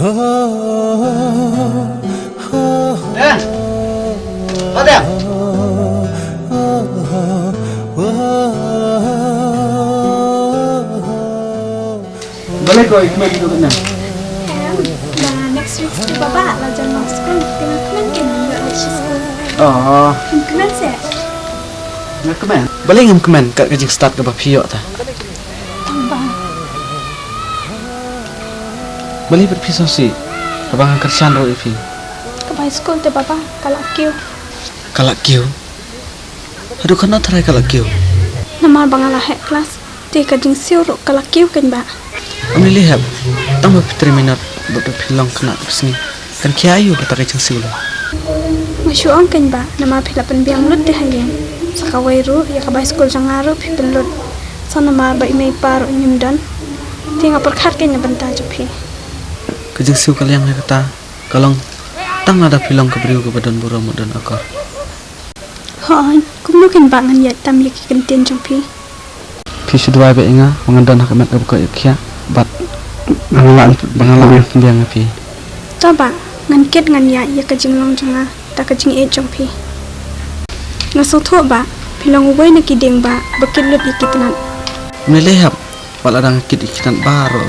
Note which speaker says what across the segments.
Speaker 1: Ada. Boleh kau ikut gitu kan?
Speaker 2: Nah, next week tu bapa lah jangan sekolah tengah kemen kan nggak leci sekolah.
Speaker 1: Oh,
Speaker 2: Kemen sih.
Speaker 1: nak kemen? Boleh ngam kemen kat kerja start ke bapiok ta?
Speaker 2: Tambah.
Speaker 1: Boleh berpisah sih. Abang kerjaan ro ifi.
Speaker 2: Ke bayi sekolah tu bapa kalau kau.
Speaker 1: Kalak kiu. Aduh kena terai kalak kiu.
Speaker 2: Nama bang alah hek kelas. Dia kerja siur kalau kau kan ba.
Speaker 1: Ami lihat, tambah terminat berpilang kena sini. Kan kiayu kata kerja siul.
Speaker 2: Masuk orang kan ba. Nama pilapan biang lut deh hayang. Sakawai ru ya ke bayi sekolah jangan ru pipen lut. Sana nama ba imei paru inyum dan. Tinggal perkat kan bentar jepi.
Speaker 1: Kerja siul kalian kata kalau tang ada pilang kebriu ke badan buram dan akar.
Speaker 2: Hoi, kum kan ba ngan ya tam ya kenten jepi.
Speaker 1: Pi sudah baik inga mengendan hak mat buka kia. Bat bangalan biang api.
Speaker 2: Coba ngan ket ngan ya kejing long janga tak kejing e jong pi. Ngasau tho ba pilong ubai na kideng ba bakit lut ikitnan.
Speaker 1: Melehap wala dang kit ikitan baro.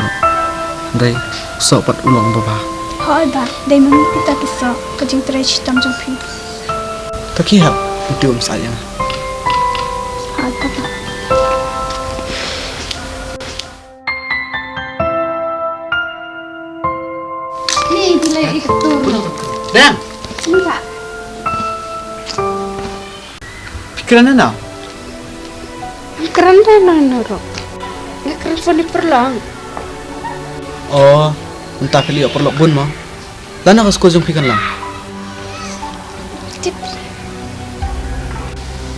Speaker 1: Dai sopat ulong baba.
Speaker 2: Hoi ba dai mami kita kiso kejing terai chitam jong pi.
Speaker 1: Takihap itu sayang.
Speaker 2: Ha ta ba.
Speaker 3: Ni bila ikut turun.
Speaker 1: Dan
Speaker 2: Sini ba.
Speaker 1: pikiran na.
Speaker 3: Keren deh noro. Nggak keren pun diperlang.
Speaker 1: Oh, entah kali perlu bun mo. Lana kas ko jong pikan lang.
Speaker 3: Tip.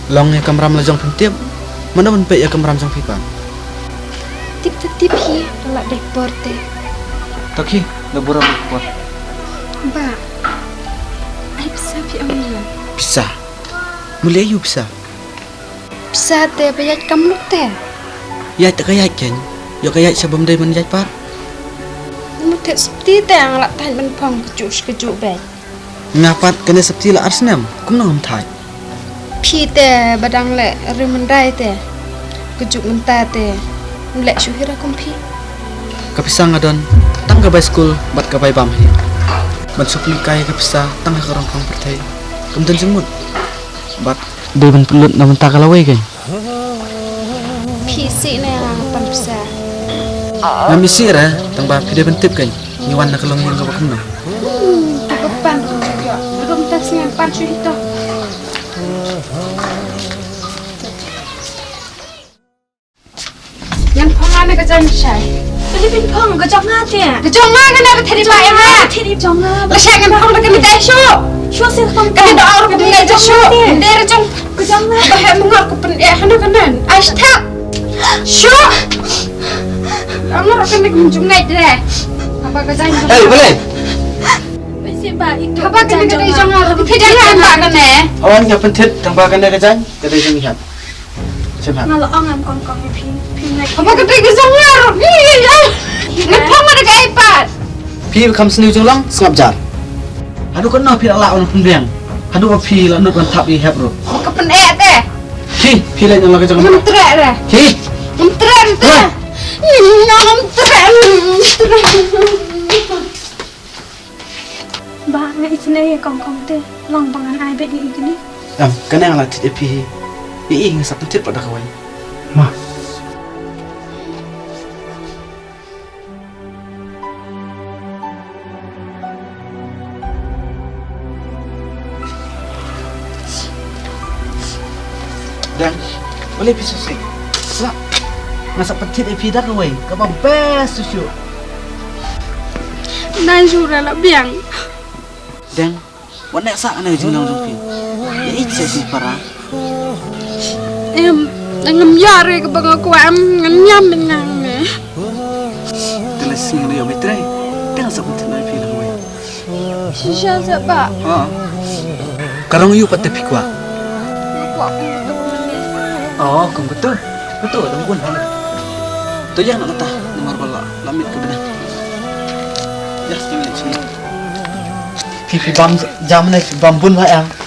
Speaker 1: Long ya kamram la jong pentip. Mana pun pe ya kamram jong pikan.
Speaker 3: Tip hi. Lak deh porte.
Speaker 1: Taki lebura pot.
Speaker 3: Ba. Ay bisa pi awian.
Speaker 1: Bisa. Mulai ayu bisa.
Speaker 3: Bisa teh bayar kamu teh.
Speaker 1: Ya tak kaya ken. Yo kaya sebelum dai man jai par.
Speaker 3: Namu teh seperti teh yang lak tahan menpong kejuk baik.
Speaker 1: Ngapat kena septi la arsnam. Kum nang thai.
Speaker 3: Pi teh badang lek remendai teh. Kejuk mentah teh. Lek syuhira kumpi.
Speaker 1: Kapisang ngadon tang ka bay school bat ka bay bam hi. Ban supli kaya kapisa tang ka rong kong pertai. Kemudian jengmut. Bat dai ban pelut na mentah kalawai kan.
Speaker 3: Pi si ne yang pan bisa.
Speaker 1: Ngami sira tang ba pide bentip kan. Nyiwan na kalong yang ka bakum na.
Speaker 3: Kepan juga. Belum tas yang pan syuhito. Yang pengen kejan saya.
Speaker 2: Beli bin pong gejok ngati ya.
Speaker 3: Kejong mah kan ada tadi pak yang mah.
Speaker 2: Tiri jong nga.
Speaker 3: Lah saya kan pang dekat kita syu.
Speaker 2: Shu sih pong.
Speaker 3: Kan ada orang pun enggak syu. Dari jong
Speaker 2: Gejok nga.
Speaker 3: bahaya mengar ke pen hana kanan. Asta. Syu. Amor akan nak menjung naik deh. Apa kejan?
Speaker 1: Boleh.
Speaker 2: Besi ba itu.
Speaker 3: Apa kan dekat jong nga. Tidak kan pak kan eh.
Speaker 1: Awan ka pentit tang ba kan ka jan. Kada jeng hat. Semhat.
Speaker 2: Ngalo ongam kong pi. Pi naik.
Speaker 3: Apa kan dekat jong nga. Iya. Ngepong ada ke iPad.
Speaker 1: Pi kam sniu jeng lang sngap jar. Aduh kan na pi ala on pembiang. Aduh ka pi la nut ban tap i heb ro.
Speaker 3: Ke pen teh.
Speaker 1: Pi la nyang la ka jeng.
Speaker 3: Mentrek deh.
Speaker 1: Hi.
Speaker 3: Mentrek deh. Mentrek.
Speaker 2: Ba nga isine ya kong te. Long bangan ai bet ni ikini.
Speaker 1: Kana yang la tit pi. I ing sa pentit pada kawan. Ma. Dan boleh pisau sih. Lah. Ngasa pentit pi dah kawan. Ka best susu.
Speaker 2: Najura la biang.
Speaker 1: Dan wana sa ana jeng lang pi. Ya itse si para.
Speaker 3: Ngam yare ke bang aku ngam dengan ne.
Speaker 1: Telah sing dia metrai. Tengah sa pentit na pi la kawan.
Speaker 3: Shisha sebab
Speaker 1: Karang yu pat tepi kwa.
Speaker 3: aku
Speaker 1: Oh, kung betul. Betul, tungguan banget. Tu yang nak natah nomor bola lamit ke benar. Yes, you mentioned. Pipi bam, jam na bambun wa ang.